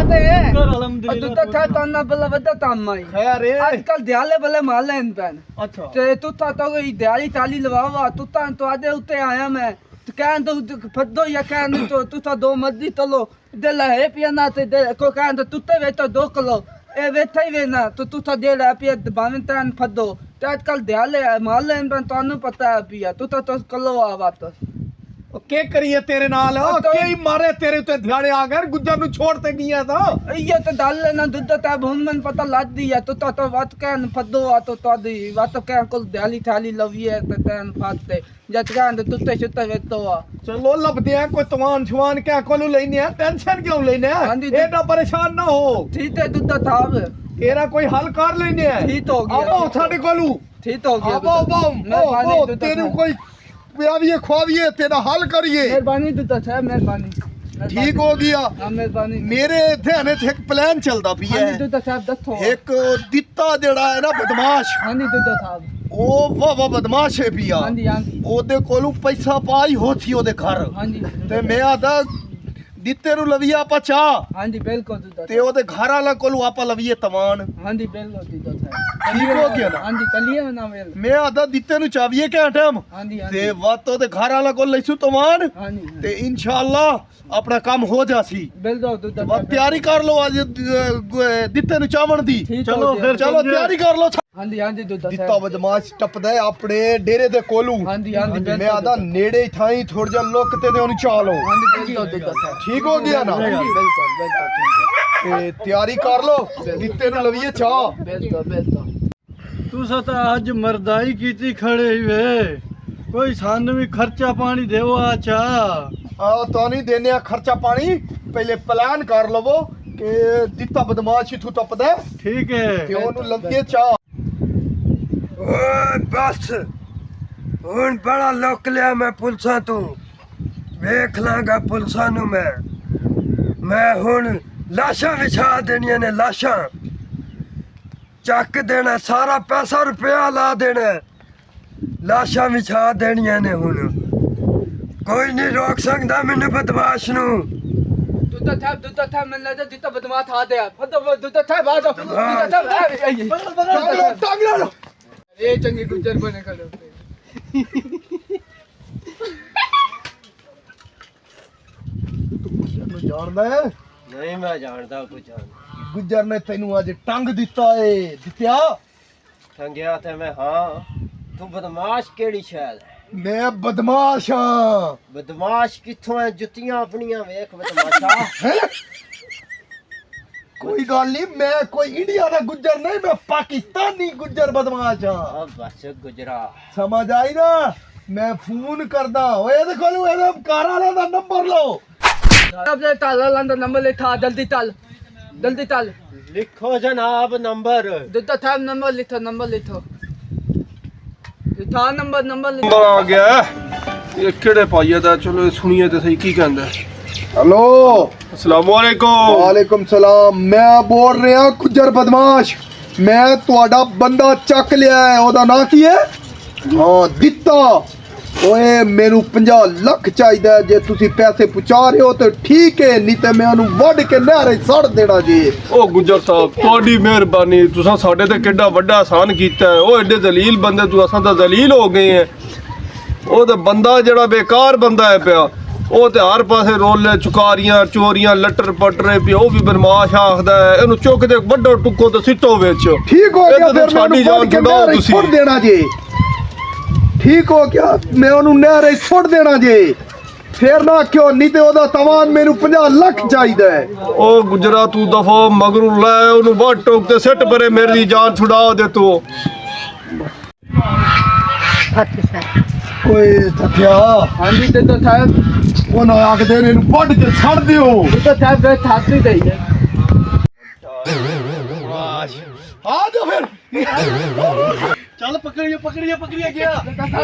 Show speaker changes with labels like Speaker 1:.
Speaker 1: दे
Speaker 2: अल्हम्दुलिल्लाह
Speaker 1: तू था तना बला वदा तामाई
Speaker 2: खैर है
Speaker 1: आजकल दियाले बले मालेन पेन
Speaker 2: अच्छा
Speaker 1: ते तू था तो दियाली ताली लवावा तू ता तो आदे उते आया मैं तो कहन तो फद्दो या कहन तो तू था दो मर्जी तलो दिल है पिया ना ते को कहन तो तू ते वे तो 2 किलो ए वेथा ही वे ना तो तू था दे रहा पिया बावन तन फद्दो ते आजकल दियाले मालेन पेन तानु पता है पिया तू तो किलो आवा तो
Speaker 2: के करिए तेरे नाल के ही मारे तेरे ते ध्याने आ गए गुज्जर नु छोड़ते गया था
Speaker 1: ये तो डाल लेना दूध ता भून मन पता लाद दिया तो बात कहन फद्दो आ तो दी बात कहन कुल दियाली थाली लविए ते तन फाते जत कहन तू ते छुते वेतो आ
Speaker 2: चलो लबदे हैं कोई तवान छवान क्या कोलू लेने है टेंशन क्यों लेने है एडा परेशान ना हो
Speaker 1: ठीक है दूध था
Speaker 2: तेरा कोई हल कर लेने है
Speaker 1: ठीक हो गया
Speaker 2: अब साडे कोलू
Speaker 1: ठीक हो गया
Speaker 2: अब तेरे कोई पियाविए खवाविए तेरा हल करिए
Speaker 1: मेहरबानी दूध था मेहरबानी
Speaker 2: ठीक हो गया
Speaker 1: मेहरबानी
Speaker 2: मेरे ध्यान च एक प्लान चलदा पिया
Speaker 1: हां दूध था दथो
Speaker 2: एक दित्ता जेड़ा है ना बदमाश
Speaker 1: हां दूध था
Speaker 2: ओ वाह बदमाश है पिया
Speaker 1: हां
Speaker 2: ओदे कोलू पैसा पाई होथी ओदे घर
Speaker 1: हां
Speaker 2: ते मैं आदा दित्ते नु लविया आपा चा
Speaker 1: हां बिल्कुल दूध
Speaker 2: ते ओदे घर वाला कोलू आपा लविए तवान
Speaker 1: हां बिल्कुल दूध था
Speaker 2: ठीक हो गया ना
Speaker 1: हां कलिए ना वेल
Speaker 2: मैं आदा दित्ते नु चाविए क्या टाइम
Speaker 1: हां
Speaker 2: ते वत ओदे घर वाला कोल लईसु तवान
Speaker 1: हां
Speaker 2: ते इंशाअल्लाह अपना काम हो जासी
Speaker 1: बिल्कुल दूध
Speaker 2: वत तैयारी कर लो आज दित्ते नु चावण दी
Speaker 1: चलो फिर
Speaker 2: चलो तैयारी कर लो
Speaker 1: हां दूध
Speaker 2: दित्ता बदमाश टपदा है अपने डेरे दे कोलू
Speaker 1: हां
Speaker 2: मैं आदा नेड़े ही थाई थोड़ जा लोक ते ओनु चालो
Speaker 1: हां बिल्कुल दूध
Speaker 2: ठीक हो गया ना
Speaker 1: बिल्कुल
Speaker 2: ते तैयारी कर लो दित्ते नु लविए चा
Speaker 1: बिल्कुल
Speaker 3: तू सता अज मरदाई कीती खड़े ही वे कोई सानू भी खर्चा पानी देवो आचा
Speaker 2: आ तो नहीं देने खर्चा पानी पहले प्लान कर लवो के दित्ता बदमाश इथु टपदा
Speaker 3: ठीक है
Speaker 2: ते ओनु लविए चा
Speaker 4: ओए बस हुन बड़ा लोक लिया मैं पुलिसा तू वेख लांगा पुलिसा नु मैं हुन लाशां विछा देनियां ने लाशां चक देना सारा पैसा रुपया ला देना लाशां विछा देनियां ने हुन कोई नहीं रोक सकदा मैनू बदमाश नु
Speaker 1: दूध था मैं लगा जितना बदमाश आ गया फदो दूध था बाजो दूध था
Speaker 2: टांग लो
Speaker 1: ए चंगी गुजर बने खड़े
Speaker 2: जानदा है
Speaker 3: नहीं मैं जानता कुछ
Speaker 2: गुज्जर ने तेनू आज टंग दिता है दित्या
Speaker 3: ठंगिया थे मैं हाँ तू बदमाश केड़ी शैल है
Speaker 2: मैं बदमाश हां
Speaker 3: बदमाश किथों है जुतियां अपनियां वेख बदमाशा
Speaker 2: कोई गल नहीं मैं कोई इंडिया दा गुज्जर नहीं मैं पाकिस्तानी गुज्जर बदमाश हां
Speaker 3: अब बस गुजरा
Speaker 2: समझ आई ना मैं फोन करदा ओए देखो लो एदा कार वाले दा नंबर लो
Speaker 1: अब ले ताला लंदा नंबर ले था जल्दी ताल
Speaker 3: लिखो जनाब नंबर
Speaker 1: दूध था नंबर लिखो था नंबर
Speaker 5: आ गया ये केड़े पाइया दा चलो सुनिए ते सही की कहंदा
Speaker 2: हेलो
Speaker 5: अस्सलाम वालेकुम
Speaker 2: वालेकुम सलाम मैं बोल रहा गुज्जर बदमाश मैं ਤੁਹਾਡਾ ਬੰਦਾ ਚੱਕ ਲਿਆ ਹੈ ਉਹਦਾ ਨਾਂ ਕੀ ਹੈ ਹਾਂ ਦਿੱਤਾ ਓਏ ਮੈਨੂੰ 50 ਲੱਖ ਚਾਹੀਦਾ ਜੇ ਤੁਸੀਂ ਪੈਸੇ ਪਹੁੰਚਾ ਰਹੇ ਹੋ ਤੇ ਠੀਕ ਹੈ ਨਹੀਂ ਤੇ ਮੈਂ ਉਹਨੂੰ ਵੱਢ ਕੇ ਨਹਿਰੇ ਸੜ ਦੇਣਾ ਜੀ
Speaker 5: ओ गुज्जर साहब ਤੁਹਾਡੀ ਮਿਹਰਬਾਨੀ ਤੁਸੀਂ ਸਾਡੇ ਤੇ ਕਿੱਡਾ ਵੱਡਾ ਆਸਾਨ ਕੀਤਾ ਹੈ ਉਹ ਐਡੇ ਜ਼ਲੀਲ ਬੰਦੇ ਤੂੰ ਅਸਾਂ ਤਾਂ ਜ਼ਲੀਲ ਹੋ ਗਏ ਹੈ ਉਹ ਤੇ ਬੰਦਾ ਜਿਹੜਾ ਬੇਕਾਰ ਬੰਦਾ ਹੈ ਪਿਆ ਉਹ ਤੇ ਹਰ ਪਾਸੇ ਰੋਲੇ ਚੁਕਾਰੀਆਂ ਚੋਰੀਆਂ ਲੱਟਰ ਪਟਰੇ ਪਿਆ ਉਹ ਵੀ ਬਦਮਾਸ਼ ਆਖਦਾ ਹੈ ਇਹਨੂੰ ਚੁੱਕ ਦੇ ਵੱਡੋ ਟੁੱਕੋ ਤੇ ਸਿੱਟੋ ਵਿੱਚ
Speaker 2: ਠੀਕ ਹੋ ਗਿਆ ਫਿਰ
Speaker 5: ਸਾਡੀ ਜਾਨ ਛੁਡਾਓ ਤੁਸੀਂ
Speaker 2: ਛੁੱਟ ਦੇਣਾ ਜੀ ਠੀਕ ਹੋ ਗਿਆ ਮੈਂ ਉਹਨੂੰ ਨਹਿਰੇ ਛੁੱਟ ਦੇਣਾ ਜੀ ਫਿਰ ਨਾ ਕਿਉਂ ਨਹੀਂ ਤੇ ਉਹਦਾ ਤਵਾਨ ਮੈਨੂੰ 50 ਲੱਖ ਚਾਹੀਦਾ ਹੈ
Speaker 5: ਉਹ ਗੁਜਰਾ ਤੂੰ ਦਫਾ ਮਗਰੂ ਲੈ ਉਹਨੂੰ ਵੱਢ ਟੋਕ ਤੇ ਸਿੱਟ ਪਰੇ ਮੇਰੀ ਜਾਨ ਛੁਡਾ ਦੇ ਤੂੰ
Speaker 2: ਓਏ ਥੱਕਿਆ
Speaker 1: ਹਾਂਜੀ दूध था
Speaker 2: ਉਹਨਾਂ ਆਖਦੇ ਨੇ ਇਹਨੂੰ ਵੱਢ ਕੇ ਛੱਡ ਦਿਓ
Speaker 1: दूध था वे थाती दई है
Speaker 2: ਆ ਜਾ ਫਿਰ
Speaker 3: चल पकड़िए गया
Speaker 1: दूध था